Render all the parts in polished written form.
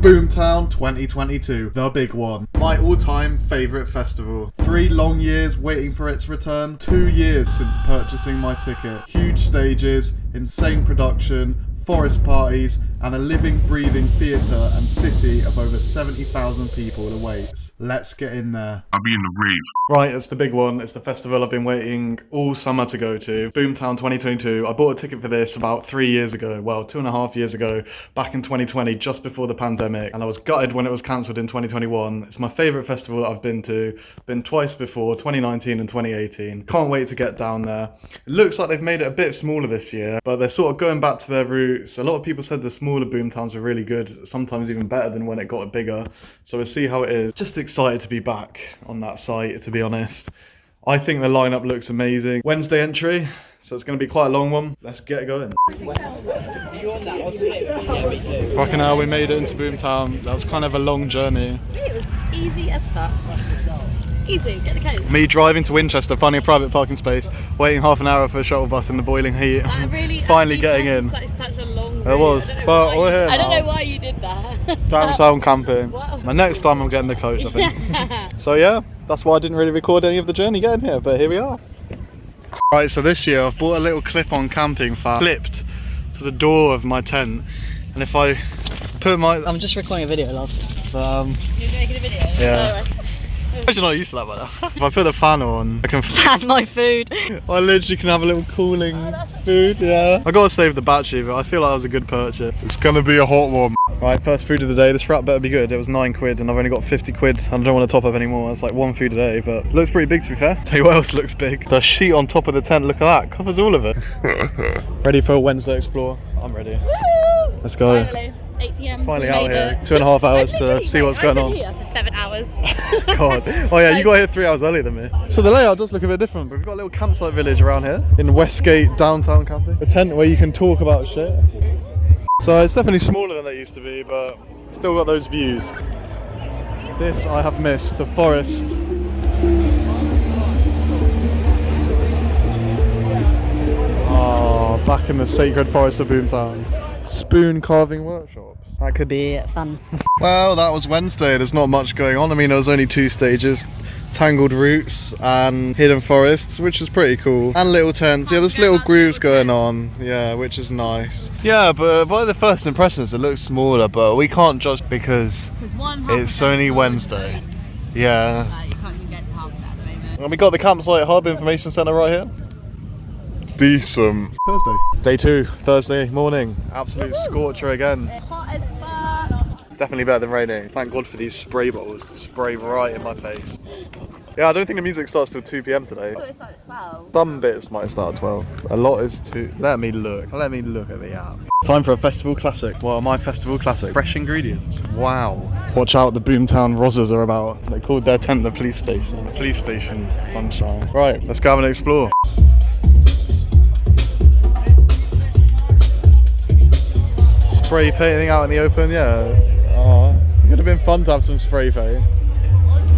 Boomtown 2022, the big one. My all-time favourite festival. 3 long years waiting for its return, 2 years since purchasing my ticket. Huge stages, insane production, forest parties, and a living, breathing theatre and city of over 70,000 people awaits. Let's get in there. I'll be in the Rave. Right, it's the big one. It's the festival I've been waiting all summer to go to. Boomtown 2022. I bought a ticket for this about 3 years ago. Well, 2.5 years ago, back in 2020, just before the pandemic. And I was gutted when it was cancelled in 2021. It's my favourite festival that I've been to. Been twice before, 2019 and 2018. Can't wait to get down there. It looks like they've made it a bit smaller this year, but they're sort of going back to their roots. A lot of people said the smaller Boomtowns were really good, sometimes even better than when it got bigger. So we'll see how it is. Just excited to be back on that site, to be honest. I think the lineup looks amazing. Wednesday entry, so it's going to be quite a long one. Let's get going. Fucking hell, we made it into Boomtown. That was kind of a long journey. It was easy as fuck. Easy, get the coach. Me driving to Winchester, finding a private parking space, waiting half an hour for a shuttle bus in the boiling heat. That really finally getting in. Like such a long route. It was, but we're here I don't now. know why you did that. Downtown camping. Wow. My next time I'm getting the coach, I think. So yeah, that's why I didn't really record any of the journey getting here, but here we are. Right, so this year I've bought a little clip-on camping fan clipped to the door of my tent, and if I put my... I'm just recording a video, love. You're making a video? Yeah. You're not used to that by now. If I put the fan on, I can Fan my food. I literally can have a little cooling food, yeah. I gotta save the battery, but I feel like that was a good purchase. It's gonna be a hot one. Right, first food of the day. This wrap better be good. It was 9 quid and I've only got 50 quid and I don't want to top up anymore. It's like 1 food a day, but it looks pretty big to be fair. Tell you what else looks big. The sheet on top of the tent, look at that. Covers all of it. Ready for a Wednesday explore? I'm ready. Woo! Let's go. Finally, 8 PM. Finally out here. 2.5 hours to see what's going on. I've been here for 7 hours. God. Oh yeah, you got here 3 hours earlier than me. So the layout does look a bit different, but we've got a little campsite village around here in Westgate downtown camping. A tent where you can talk about shit. So it's definitely smaller than it used to be, but still got those views. This I have missed, the forest. Oh, back in the sacred forest of Boomtown. Spoon carving workshops. That could be fun. Well, that was Wednesday. There's not much going on. I mean, there was only 2 stages. Tangled roots and hidden forests, which is pretty cool. And little tents. Yeah, there's little grooves going on. Yeah, which is nice. Yeah, but by the first impressions, it looks smaller, but we can't judge because it's only Wednesday. Yeah. You can't even get to half of that at the moment. And we got the campsite hub information centre right here. Decent. Thursday. Day 2, Thursday morning. Absolute scorcher again. Hot as fuck. Definitely better than raining. Thank God for these spray bottles to spray right in my face. Yeah, I don't think the music starts till 2 PM today. I thought it started at 12. Some bits might start at 12. A lot is too... Let me look at the app. Time for a festival classic. Well, my festival classic. Fresh ingredients. Wow. Watch out, the Boomtown Rozzers are about. They called their tent the police station. Police station, sunshine. Right, let's go have an explore. Spray painting out in the open, yeah. Oh, it would have been fun to have some spray paint.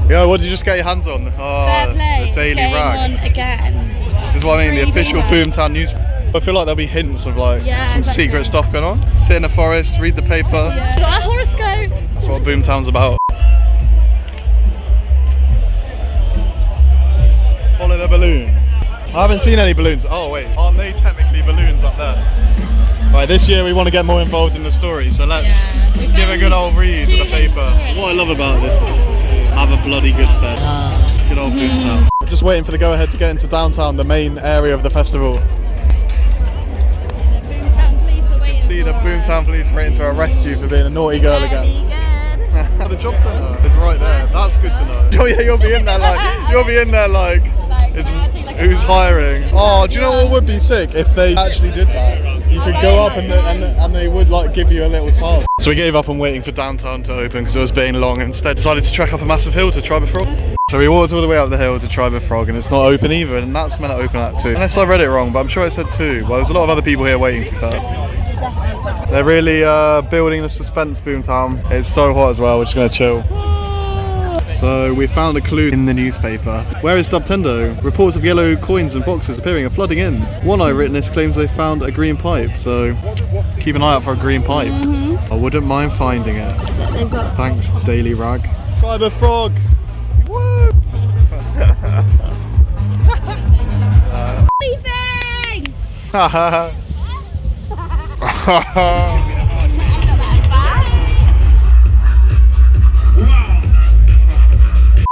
Yo, what did you just get your hands on? Oh, Fair play. the Daily It's Rag. on again. This is what I mean, the Really official big Boomtown news. I feel like there'll be hints of like some exactly. secret stuff going on. Sit in a forest, read the paper. Yeah. Got a horoscope. That's what Boomtown's about. Follow the balloons. I haven't seen any balloons. Oh wait, aren't they technically balloons up there? Right, this year we want to get more involved in the story, so let's give a good old read to the paper. What I love about this is have a bloody good fest. Good old Boomtown. Just waiting for the go-ahead to get into downtown, the main area of the festival. See the Boomtown police waiting to arrest you for being a naughty girl again. The job centre is right there. That's good to know. Oh yeah, you'll be in there like, who's hiring? Oh, do you know what would be sick if they actually did that? You could go up and they would like give you a little task. So we gave up on waiting for downtown to open because it was being long and instead decided to trek up a massive hill to try Frog. So we walked all the way up the hill to try Frog and it's not open either, and that's meant to open at 2. Unless I read it wrong, but I'm sure it said 2. Well, there's a lot of other people here waiting to be fair. They're really building the suspense, Boomtown. It's so hot as well, we're just going to chill. So we found a clue in the newspaper. Where is Dubtendo? Reports of yellow coins and boxes appearing are flooding in. One eyewitness claims they found a green pipe, so keep an eye out for a green pipe. I wouldn't mind finding it. Yeah, they've got. Thanks, Daily Rag. Fiber Frog! Woo! Leaving!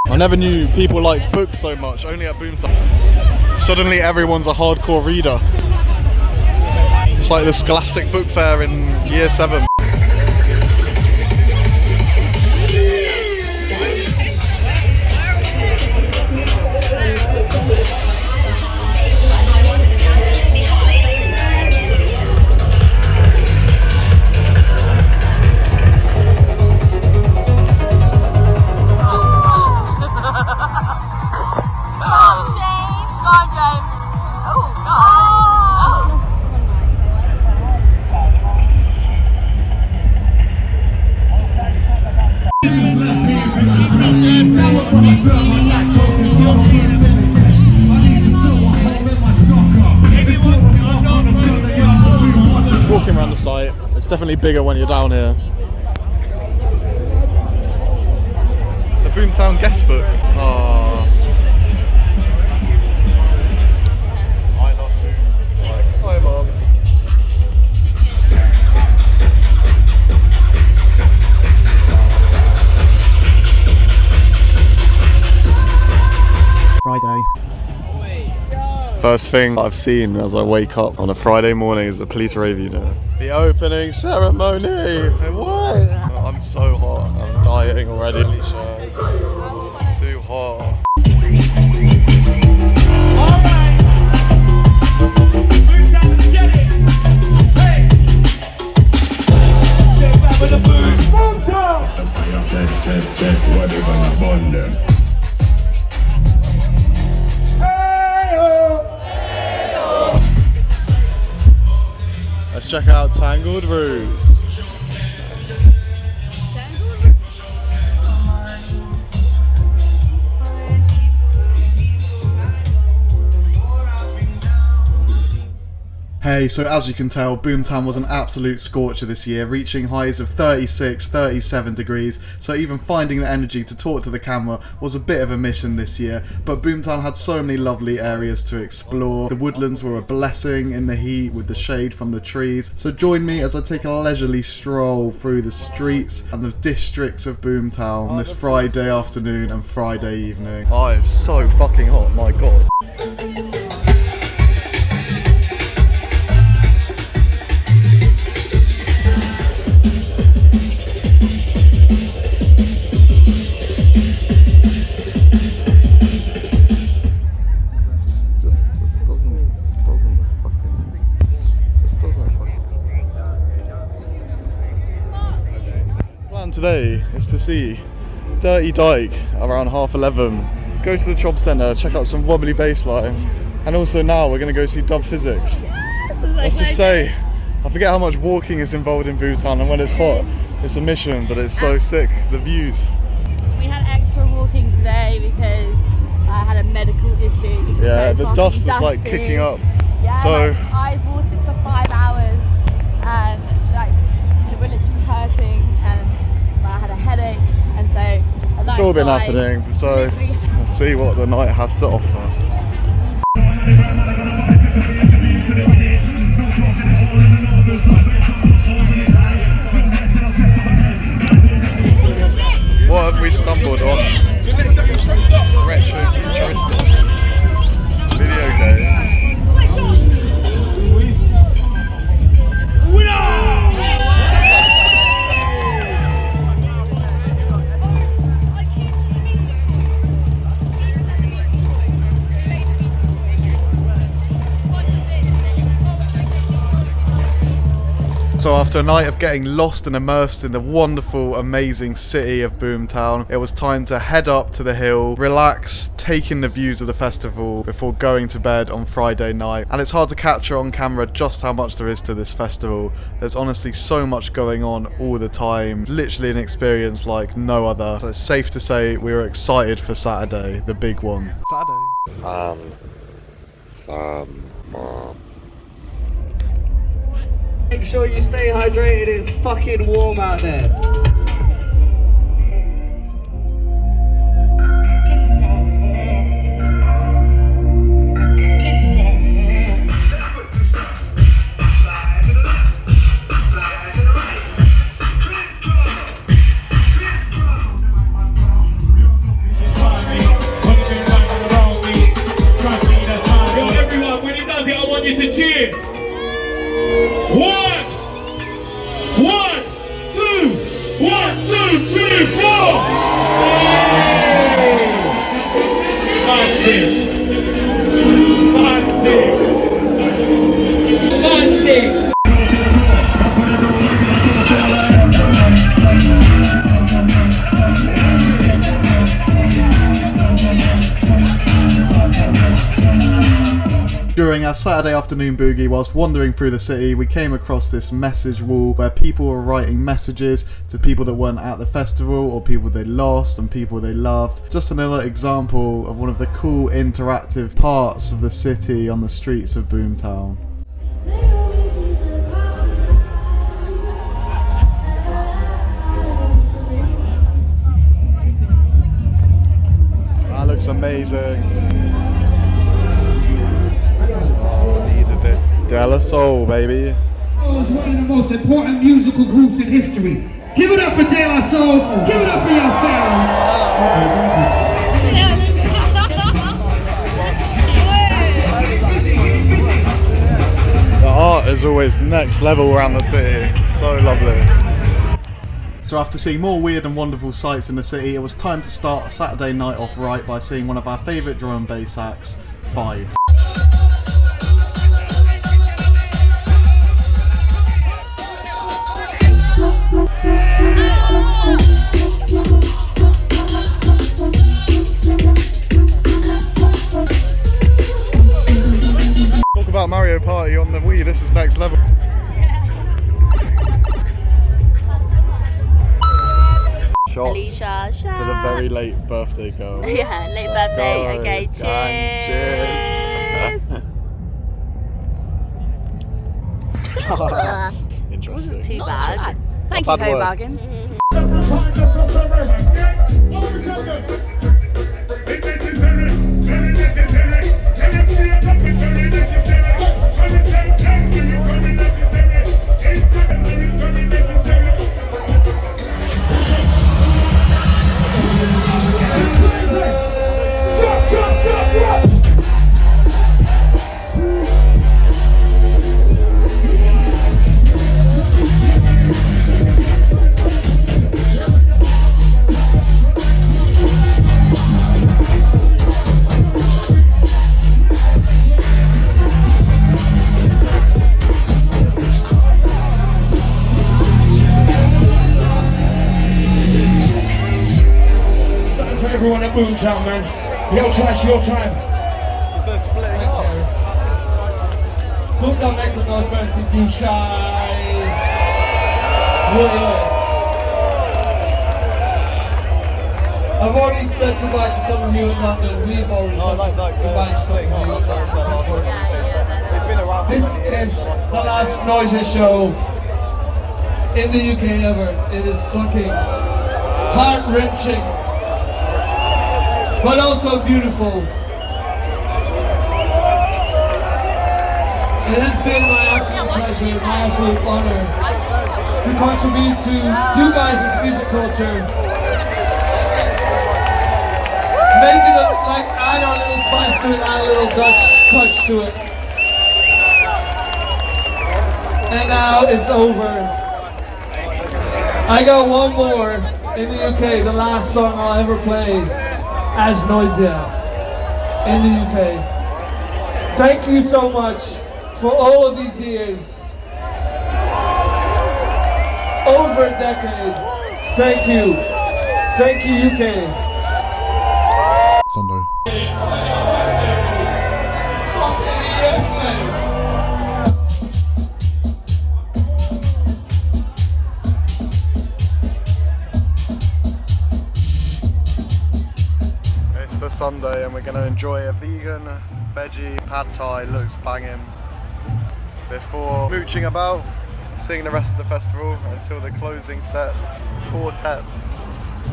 I never knew people liked books so much, only at Boomtown. Suddenly everyone's a hardcore reader. It's like the Scholastic Book Fair in year 7. Walking around the site, it's definitely bigger when you're down here. The Boomtown guest book. Oh. I love Boom. It's like, hi Mum. Friday. First thing I've seen as I wake up on a Friday morning is the police rave unit. The opening ceremony! What? I'm so hot, I'm dying already. It's too hot. Let's check out Tangled Roots. Hey, so as you can tell, Boomtown was an absolute scorcher this year, reaching highs of 36, 37 degrees, so even finding the energy to talk to the camera was a bit of a mission this year, but Boomtown had so many lovely areas to explore. The woodlands were a blessing in the heat with the shade from the trees, so join me as I take a leisurely stroll through the streets and the districts of Boomtown on this Friday afternoon and Friday evening. Oh, it's so fucking hot, my god. Today is to see Dirty Dyke around 11:30, go to the Job Centre, check out some wobbly bassline, and also now we're going to go see Dub Physics. Let's just say, I forget how much walking is involved in Boomtown, and when it's hot, it's a mission, but it's so sick, the views. We had extra walking today because I had a medical issue. Yeah, so the dust was dusty. like kicking up. Yeah, so my eyes watered for 5 hours and like they were literally hurting and I had a headache, and so it's all been happening, so let's see what the night has to offer. What have we stumbled on? Retro futuristic video game. So after a night of getting lost and immersed in the wonderful, amazing city of Boomtown, it was time to head up to the hill, relax, take in the views of the festival before going to bed on Friday night. And it's hard to capture on camera just how much there is to this festival. There's honestly so much going on all the time. Literally an experience like no other. So it's safe to say we were excited for Saturday, the big one. Saturday. Make sure you stay hydrated, it's fucking warm out there. Yo, everyone, when he does it, I want you to cheer. One, two, three, four. One. During our Saturday afternoon boogie, whilst wandering through the city, we came across this message wall where people were writing messages to people that weren't at the festival or people they lost and people they loved. Just another example of one of the cool interactive parts of the city on the streets of Boomtown. That looks amazing. De La Soul, baby. Is one of the most important musical groups in history. Give it up for De La Soul. Give it up for yourselves. The art is always next level around the city. So lovely. So after seeing more weird and wonderful sights in the city, it was time to start Saturday night off right by seeing one of our favourite drum and bass acts, Five. Talk about Mario Party on the Wii, this is next level. Shots Alicia, for the very late birthday girl. Yeah, late Let's birthday. go. Okay, cheers. Interesting. Wasn't too bad. Thank Not you, bad Ho work. Bargains. Everyone at Boomtown, man. Yo, trash, your time. Is there splitting up? Boomtown makes some noise, fancy too shy. I've already said goodbye to some of you in London. We've already said goodbye to some of you. This is the last Noisia show in the UK ever. It is fucking heart-wrenching, but also beautiful. It has been my absolute pleasure, my absolute honor to contribute to you guys' music culture. Make it like add a little spice to it, add a little Dutch touch to it. And now it's over. I got one more in the UK, the last song I'll ever play as Noisia in the UK. Thank you so much for all of these years. over a decade. Thank you. Thank you, UK. Sunday. It's the Sunday and we're going to enjoy a vegan veggie pad thai, looks banging, before mooching about, seeing the rest of the festival until the closing set, 4:10,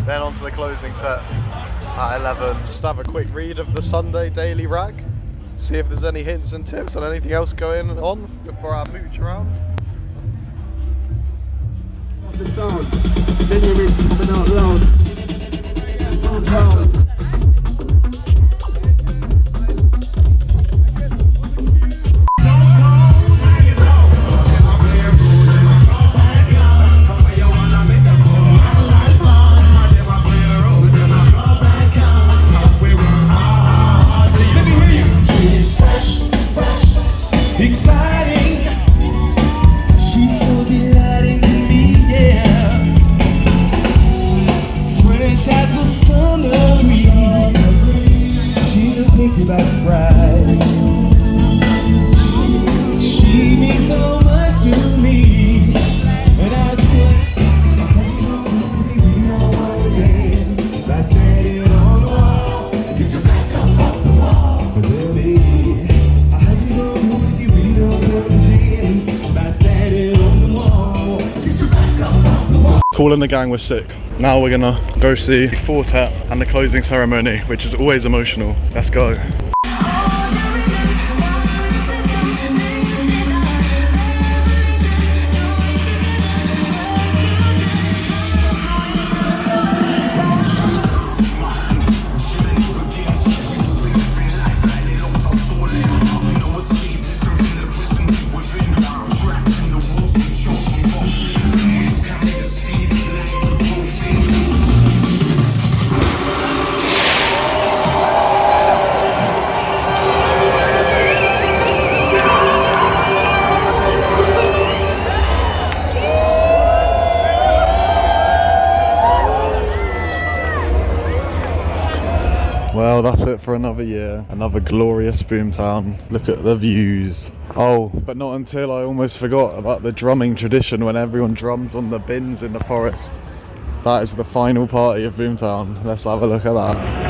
then on to the closing set at 11. Just have a quick read of the Sunday daily rag, see if there's any hints and tips on anything else going on before I mooch around. The sound, then you're coming out loud. Boomtown. Cool and the gang were sick. Now we're gonna go see Fortet and the closing ceremony, which is always emotional. Let's go. Well, that's it for another year. Another glorious Boomtown. Look at the views. Oh, but not until I almost forgot about the drumming tradition when everyone drums on the bins in the forest. That is the final party of Boomtown. Let's have a look at that.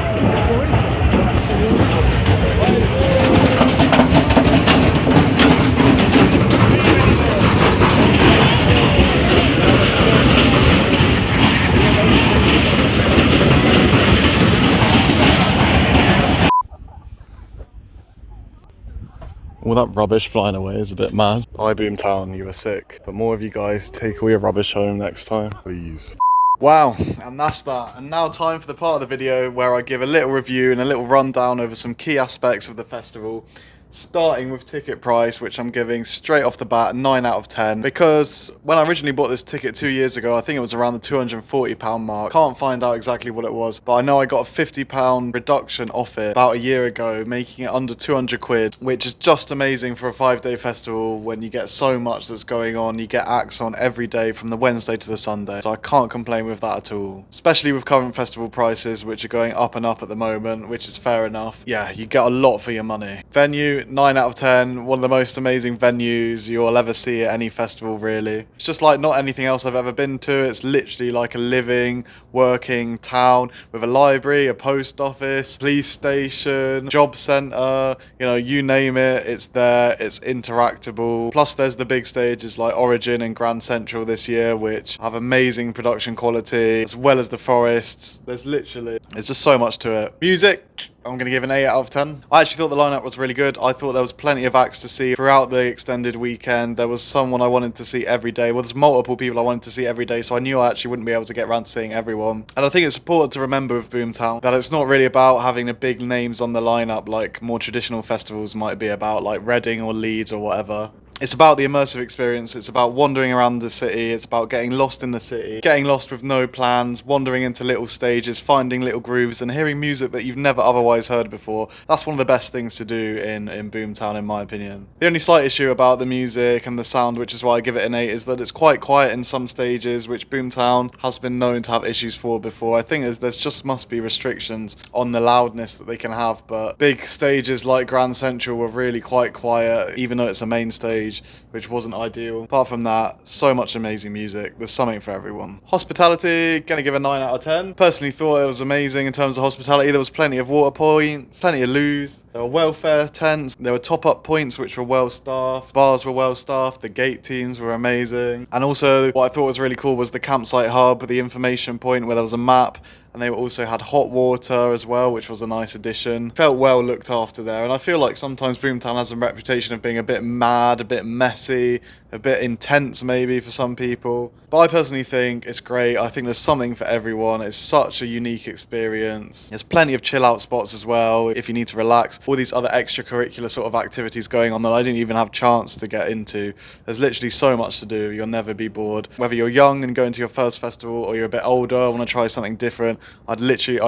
All that rubbish flying away is a bit mad. Bye Boomtown, you were sick. But more of you guys, take all your rubbish home next time, please. Wow, and that's that. And now time for the part of the video where I give a little review and a little rundown over some key aspects of the festival. Starting with ticket price, which I'm giving straight off the bat 9 out of 10, because when I originally bought this ticket 2 years ago, I think it was around the £240 mark. Can't find out exactly what it was, but I know I got a £50 reduction off it about a year ago, making it under 200 quid, which is just amazing for a 5-day festival when you get so much that's going on. You get acts on every day from the Wednesday to the Sunday, so I can't complain with that at all, especially with current festival prices, which are going up and up at the moment, which is fair enough. Yeah, you get a lot for your money. Venue, 9 out of 10, one of the most amazing venues you'll ever see at any festival, really. It's just like not anything else I've ever been to. It's literally like a living, working town with a library, a post office, police station, job centre, you know, you name it, it's there, it's interactable. Plus there's the big stages like Origin and Grand Central this year, which have amazing production quality, as well as the forests. There's just so much to it. Music, I'm going to give an 8 out of 10. I actually thought the lineup was really good. I thought there was plenty of acts to see throughout the extended weekend. There was someone I wanted to see every day. Well, there's multiple people I wanted to see every day, so I knew I actually wouldn't be able to get around to seeing everyone. And I think it's important to remember with Boomtown that it's not really about having the big names on the lineup like more traditional festivals might be about, like Reading or Leeds or whatever. It's about the immersive experience. It's about wandering around the city. It's about getting lost in the city, getting lost with no plans, wandering into little stages, finding little grooves and hearing music that you've never otherwise heard before. That's one of the best things to do in Boomtown, in my opinion. The only slight issue about the music and the sound, which is why I give it an 8, is that it's quite quiet in some stages, which Boomtown has been known to have issues for before. I think there's just must be restrictions on the loudness that they can have, but big stages like Grand Central were really quite quiet, even though it's a main stage, which wasn't ideal. Apart from that, so much amazing music. There's something for everyone. Hospitality, gonna give a 9 out of 10. Personally thought it was amazing in terms of hospitality. There was plenty of water points, plenty of loos. There were welfare tents. There were top-up points which were well staffed. Bars were well staffed. The gate teams were amazing. And also what I thought was really cool was the campsite hub, the information point where there was a map. And they also had hot water as well, which was a nice addition. Felt well looked after there, and I feel like sometimes Boomtown has a reputation of being a bit mad, a bit messy, a bit intense maybe for some people. But I personally think it's great. I think there's something for everyone. It's such a unique experience. There's plenty of chill out spots as well if you need to relax. All these other extracurricular sort of activities going on that I didn't even have a chance to get into. There's literally so much to do. You'll never be bored. Whether you're young and going to your first festival or you're a bit older, want to try something different, I'd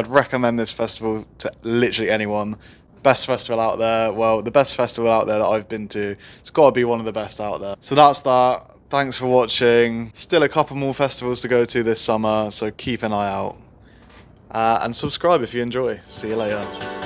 recommend this festival to literally anyone. Best festival out there. Well, the best festival out there that I've been to. It's got to be one of the best out there. So that's that. Thanks for watching. Still a couple more festivals to go to this summer, so keep an eye out. And subscribe if you enjoy. See you later.